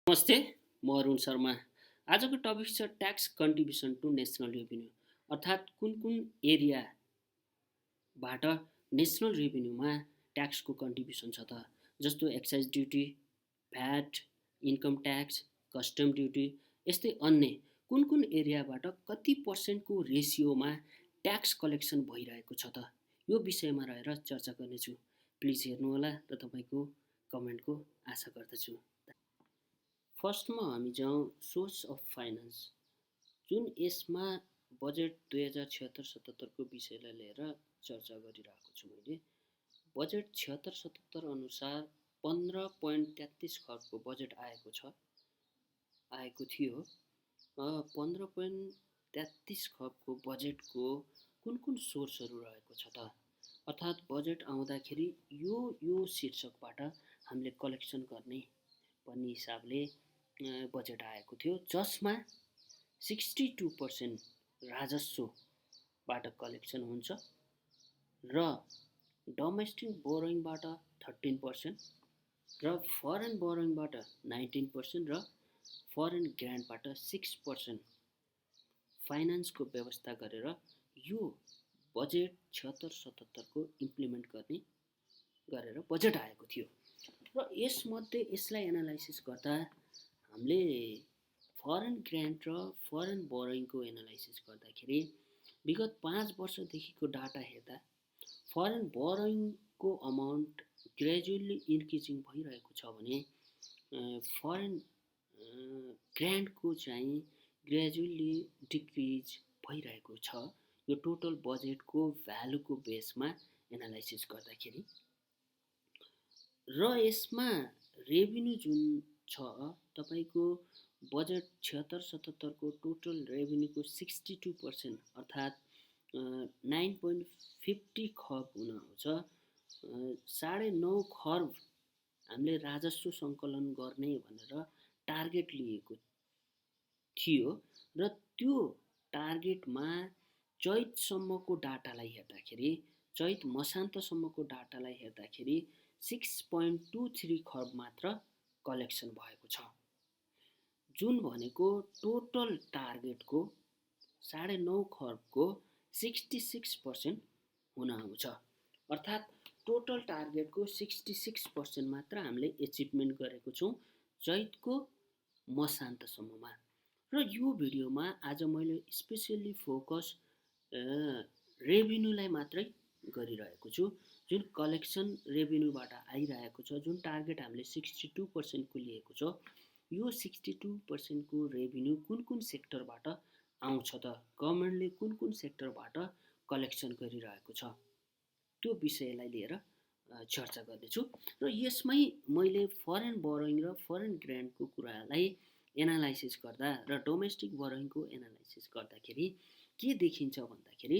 नमस्ते, म अरुण शर्मा। आजको टपिक छ tax contribution to national revenue, अर्थात् कुन कुन एरियाबाट नेसनल रेभिन्यूमा ट्याक्सको कन्ट्रिब्युसन छ त, जस्तो excise duty, VAT, income tax, custom duty, यस्तै अन्य कुन कुन एरियाबाट कति पर्सेन्टको रेसियोमा ट्याक्स कलेक्सन भइरहेको छ त, यो विषयमा रहेर चर्चा गर्नेछु। प्लिज हेर्नुहोला र तपाईँको कमेन्टको आशा गर्दछु। फर्स्टमा हामी जाउँ सोर्स अफ फाइनेन्स, जुन यसमा बजेट 2076-77को विषयलाई लिएर चर्चा गरिरहेको छु मैले। बजेट 76-77 अनुसार 15.33 खर्बको बजेट आएको थियो। 15.33 खर्बको बजेटको कुन कुन सोर्सहरू रहेको छ त, अर्थात् बजेट आउँदाखेरि यो शीर्षकबाट हामीले कलेक्सन गर्ने भन्ने हिसाबले बजेट आएको थियो, जसमा 62% राजस्वबाट कलेक्सन हुन्छ र डोमेस्टिक बोरोइङबाट 13% र फरेन बोरोइङबाट 19% र फरेन ग्रान्टबाट 6% फाइनेन्सको व्यवस्था गरेर यो बजेट 76-77को इम्प्लिमेन्ट गर्ने गरेर बजेट आएको थियो। र यसलाई एनालाइसिस गर्दा हामीले फरेन ग्रान्ट र फरेन बोरोइङको एनालाइसिस गर्दाखेरि विगत 5 वर्षदेखिको डाटा हेर्दा फरेन बोरोइङको अमाउन्ट ग्रेजुअली इन्क्रिजिङ भइरहेको छ भने फरेन ग्रान्टको चाहिँ ग्रेजुअली डिक्रिज भइरहेको छ, यो टोटल बजेटको भ्यालुको बेसमा एनालाइसिस गर्दाखेरि। र यसमा रेभिन्यू जुन छ तपाईँको बजेट 76-77को टोटल रेभिन्यूको 62% अर्थात् 9.50 खर्ब हुन आउँछ। 9.5 खर्ब हामीले राजस्व सङ्कलन गर्ने भनेर टार्गेट लिएको थियो र त्यो टार्गेटमा चैतसम्मको डाटालाई हेर्दाखेरि, चैत मसान्तसम्मको डाटालाई हेर्दाखेरि 6.23 खर्ब मात्र कलेक्सन भएको छ, जुन भनेको टोटल टार्गेटको 9.5 खर्बको 66% हुन आउँछ। अर्थात् टोटल टार्गेटको 66% मात्र हामीले एचिभमेन्ट गरेको छौँ चैतको मसान्तसम्ममा। र यो भिडियोमा आज मैले स्पेसियल्ली फोकस रेभिन्यूलाई मात्रै गरिरहेको छु, जुन कलेक्सन रेभिन्यूबाट आइरहेको छ, जुन टार्गेट हामीले 62%को लिएको छ। यो 62%को रेभिन्यू कुन कुन सेक्टरबाट आउँछ त, गभर्मेन्टले कुन कुन सेक्टरबाट कलेक्सन गरिरहेको छ, त्यो विषयलाई लिएर चर्चा गर्दैछु। र यसमै मैले फरेन बोरोइङ र फरेन ग्रान्टको कुरालाई एनालाइसिस गर्दा र डोमेस्टिक बोरोइङको एनालाइसिस गर्दाखेरि के देखिन्छ भन्दाखेरि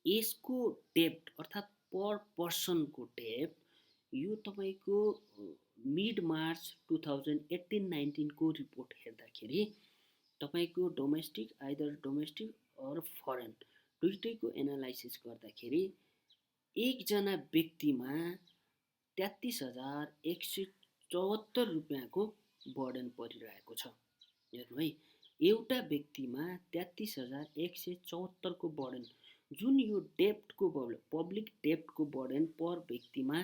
यसको डेप्ट अर्थात् पर पर्सनको डेप्ट यो तपाईँको मिड मार्च 2018-19 को रिपोर्ट हेर्दाखेरि तपाईँको आइदर डोमेस्टिक अर फरेन दुइटैको एनालाइसिस गर्दाखेरि एकजना व्यक्तिमा 33,174 रुपियाँको बर्डन परिरहेको छ। हेर्नु है, एउटा व्यक्तिमा 33,174 को बर्डन, जुन यो डेप्टको पब्लिक डेप्टको बर्डन पर व्यक्तिमा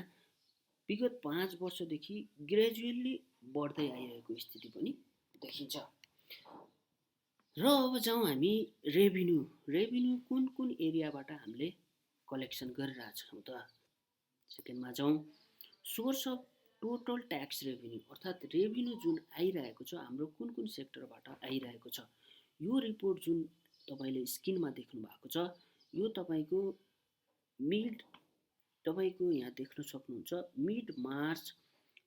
विगत 5 वर्षदेखि ग्रेजुअली बढ्दै आइरहेको स्थिति पनि देखिन्छ। र अब जाउँ हामी रेभिन्यू कुन कुन एरियाबाट हामीले कलेक्सन गरिरहेछौँ त। सेकेन्डमा जाउँ source of total tax revenue, अर्थात् रेभिन्यू जुन आइरहेको छ हाम्रो कुन कुन सेक्टरबाट आइरहेको छ। यो रिपोर्ट जुन तपाईँले स्क्रिनमा देख्नु भएको छ, यो तपाईँको यहाँ देख्न सक्नुहुन्छ मिड मार्च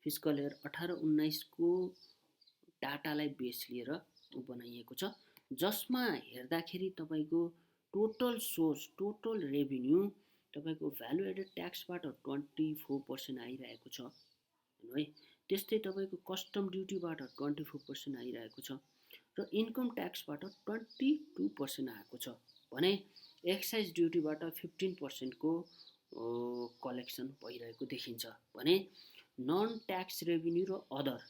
फिस्कल इयर 18-19 को डाटालाई बेस लिएर बनाइएको छ, जसमा हेर्दाखेरि तपाईँको टोटल रेभिन्यू तपाईँको भ्यालु एडेड ट्याक्सबाट 24% आइरहेको छ है। त्यस्तै तपाईँको कस्टम ड्युटीबाट 24% आइरहेको छ र इन्कम ट्याक्सबाट 22% आएको छ भने एक्साइज ड्युटीबाट 15% को कलेक्सन भइरहेको देखिन्छ भने नन ट्याक्स रेभिन्यू र अदर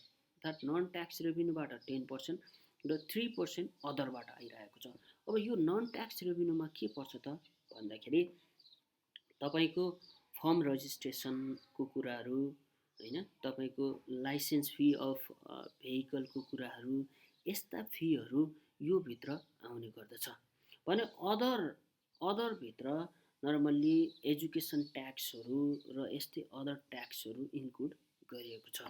अर्थात् नन ट्याक्स रेभिन्यूबाट 10% र 3% अदरबाट आइरहेको छ। अब यो नन ट्याक्स रेभिन्यूमा के पर्छ त भन्दाखेरि तपाईँको फर्म रजिस्ट्रेसनको कुराहरू होइन, तपाईँको लाइसेन्स फी अफ भेहिकलको कुराहरू, यस्ता फीहरू यो भित्र आउने गर्दछ। भने अदरभित्र नर्मल्ली एजुकेसन ट्याक्सहरू र यस्तै अदर ट्याक्सहरू इन्क्लुड गरिएको छ।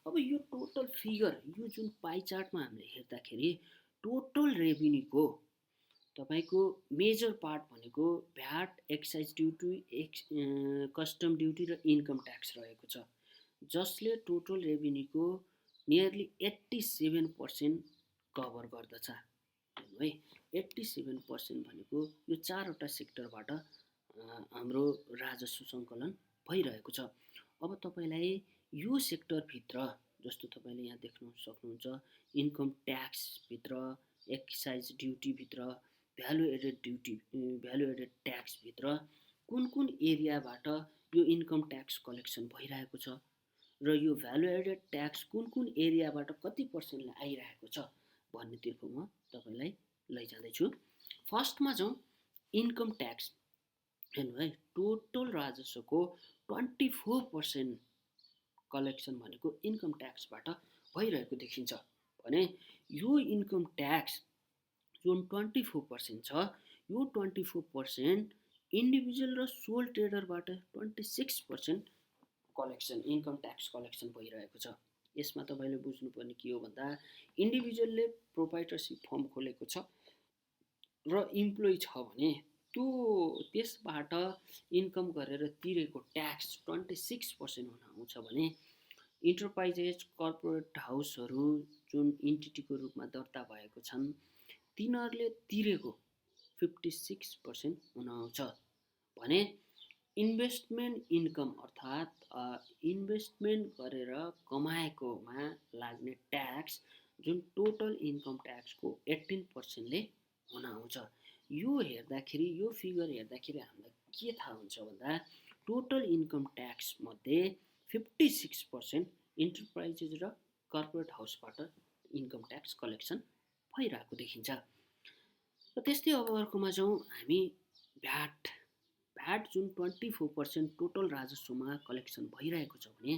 अब यो टोटल फिगर, यो जुन पाइ चार्टमा हामीले हेर्दाखेरि टोटल रेभिन्यूको तपाईँको मेजर पार्ट भनेको VAT, excise duty, custom duty र इन्कम ट्याक्स रहेको छ, जसले टोटल रेभिन्यूको नियरली 87% कभर गर्दछ है। 87% भनेको यो चारवटा सेक्टरबाट हाम्रो राजस्व सङ्कलन भइरहेको छ। अब तपाईँलाई यो सेक्टरभित्र जस्तो तपाईँले यहाँ देख्न सक्नुहुन्छ, इन्कम ट्याक्सभित्र, एक्साइज ड्युटीभित्र, भ्यालु एडेड ट्याक्सभित्र कुन एरियाबाट यो इन्कम ट्याक्स कलेक्सन भइरहेको छ र यो भ्यालु एडेड ट्याक्स कुन एरियाबाट कति पर्सेन्टले आइरहेको छ भन्नेतिर्फ म तपाईँलाई लैजाँदैछु। फर्स्टमा जाउँ, इन्कम ट्याक्स। हेर्नु है, टोटल राजस्वको 24% कलेक्सन भनेको इन्कम ट्याक्सबाट भइरहेको देखिन्छ। भने यो इन्कम ट्याक्स जुन 24% छ, यो 24% इन्डिभिजुअल र सोल ट्रेडरबाट 26% कलेक्सन, इन्कम ट्याक्स कलेक्सन भइरहेको छ। यसमा तपाईँले बुझ्नुपर्ने के हो भन्दा, इन्डिभिजुअलले प्रोप्राइटरसिप फर्म खोलेको छ र इम्प्लोइ छ भने त्यसबाट इन्कम गरेर तिरेको ट्याक्स 26% हुन आउँछ भने इन्टरप्राइजेस, कर्पोरेट हाउसहरू जुन इन्टिटीको रूपमा दर्ता भएको छन्, तिनीहरूले तिरेको 56% हुन आउँछ भने इन्भेस्टमेन्ट इन्कम अर्थात् इन्भेस्टमेन्ट गरेर कमाएकोमा लाग्ने ट्याक्स जुन टोटल इन्कम ट्याक्सको 18%ले हुन आउँछ। यो हेर्दाखेरि, यो फिगर हेर्दाखेरि हामीलाई के थाहा हुन्छ भन्दा, टोटल इन्कम ट्याक्स मध्ये 56% इन्टरप्राइजेस र कर्पोरेट हाउसबाट इन्कम ट्याक्स कलेक्सन भइरहेको देखिन्छ। र त्यस्तै अब अर्कोमा जाउँ हामी, भ्याट जुन 24% टोटल राजस्वमा कलेक्सन भइरहेको छ भने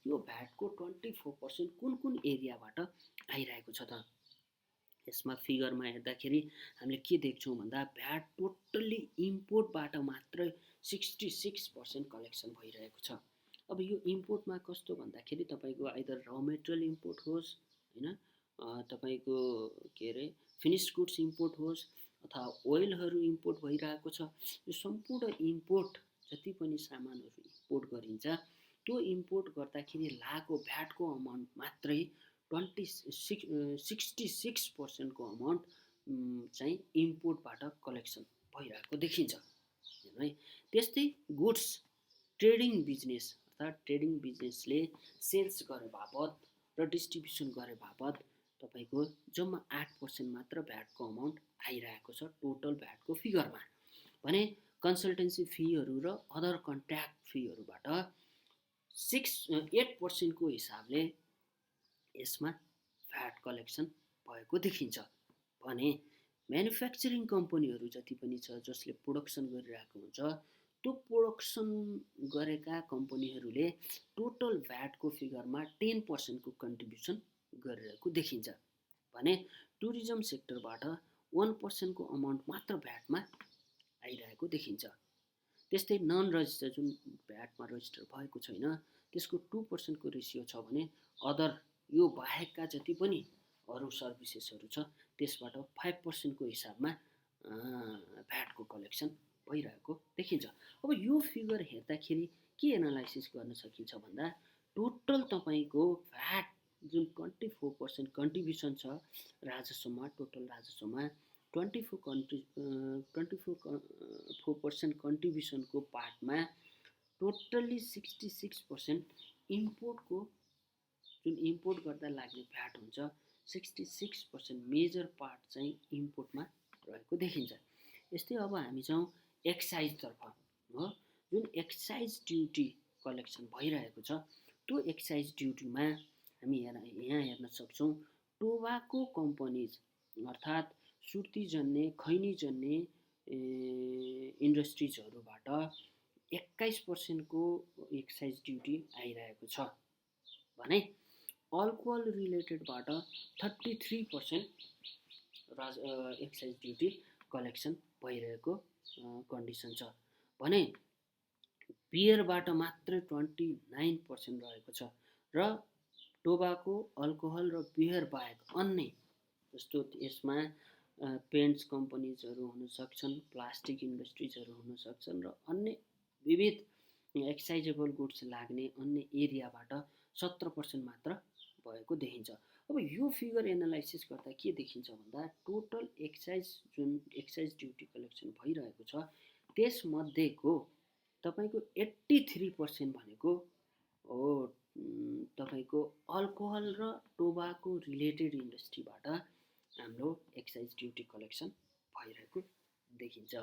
यो भ्याटको 24% कुन एरियाबाट आइरहेको छ त। यसमा फिगरमा हेर्दाखेरि हामीले के देख्छौँ भन्दा, भ्याट टोटल्ली इम्पोर्टबाट मात्र 66% कलेक्सन भइरहेको छ। अब यो इम्पोर्टमा कस्तो भन्दाखेरि तपाईँको आइदर र मेटेरियल इम्पोर्ट होस् होइन, तपाईँको के अरे फिनिस्ड गुड्स इम्पोर्ट होस् अथवा ओइलहरू इम्पोर्ट भइरहेको छ, यो सम्पूर्ण इम्पोर्ट जति पनि सामानहरू इम्पोर्ट गरिन्छ, त्यो इम्पोर्ट गर्दाखेरि लागेको भ्याटको अमाउन्ट मात्रै 66% को अमाउन्ट चाहिँ इम्पोर्टबाट कलेक्सन भइरहेको देखिन्छ है। त्यस्तै गुड्स ट्रेडिङ बिजनेस, अर्थात् ट्रेडिङ बिजनेसले सेल्स गरे बापत र डिस्ट्रिब्युसन गरे बापत तपाईँको जम्मा 8% मात्र भ्याटको अमाउन्ट आइरहेको छ टोटल भ्याटको फिगरमा। भने कन्सल्टेन्सी फीहरू र अदर कन्ट्र्याक्ट फीहरूबाट 8% को हिसाबले यसमा भ्याट कलेक्सन भएको देखिन्छ। भने म्यानुफ्याक्चरिङ कम्पनीहरू जति पनि छ जसले प्रोडक्सन गरिरहेको हुन्छ, त्यो प्रोडक्सन गरेका कम्पनीहरूले टोटल भ्याटको फिगरमा 10% को कन्ट्रिब्युसन गरिरहेको देखिन्छ। भने टुरिज्म सेक्टरबाट 1% को अमाउन्ट मात्र भ्याटमा आइरहेको देखिन्छ। त्यस्तै नन रजिस्टर जुन भ्याटमा रजिस्टर भएको छैन, त्यसको 2% को रेसियो छ भने अदर यो बाहेकका जति पनि अरू सर्भिसेसहरू छ त्यसबाट 5% को हिसाबमा भ्याटको कलेक्सन भइरहेको देखिन्छ। अब यो फिगर हेर्दाखेरि के एनालाइसिस गर्न सकिन्छ भन्दा, टोटल तपाईँको भ्याट जुन 24% कन्ट्रिब्युसन छ राजस्वमा, टोटल राजस्वमा 24% कन्ट्रिब्युसनको पार्टमा टोटल्ली 66% इम्पोर्टको जुन इम्पोर्ट गर्दा लाग्ने भ्याट हुन्छ, 66% मेजर पार्ट चाहिँ इम्पोर्टमा रहेको देखिन्छ। यस्तै अब हामी जाउँ एक्साइजतर्फ हो, जुन एक्साइज ड्युटी कलेक्सन भइरहेको छ, त्यो एक्साइज ड्युटीमा हामी यहाँ हेर्न सक्छौँ टोबाको कम्पनीज अर्थात् सुर्ती जन्ने खैनी जन्ने इन्डस्ट्रिजहरूबाट 21% एक्साइज ड्युटी आइरहेको छ भने अल्कोहल रिलेटेडबाट 33% एक्साइज ड्युटी कलेक्सन भइरहेको कन्डिसन छ भने बियरबाट मात्रै 29% रहेको छ र टोबाको अल्कोहल र बियर बाहेक अन्य जस्तो यसमा पेन्ट्स कम्पनीजहरू हुन सक्छन्, प्लास्टिक इन्डस्ट्रिजहरू हुन सक्छन् र अन्य विविध एक्साइजेबल गुड्स लाग्ने अन्य एरियाबाट 17% मात्र भएको देखिन्छ। अब यो फिगर एनालाइसिस गर्दा के देखिन्छ भन्दा टोटल एक्साइज ड्युटी कलेक्सन भइरहेको छ त्यसमध्येको तपाईँको 83% भनेको हो तपाईँको अल्कोहल र टोबाको रिलेटेड इन्डस्ट्रीबाट हाम्रो एक्साइज ड्युटी कलेक्सन भइरहेको देखिन्छ।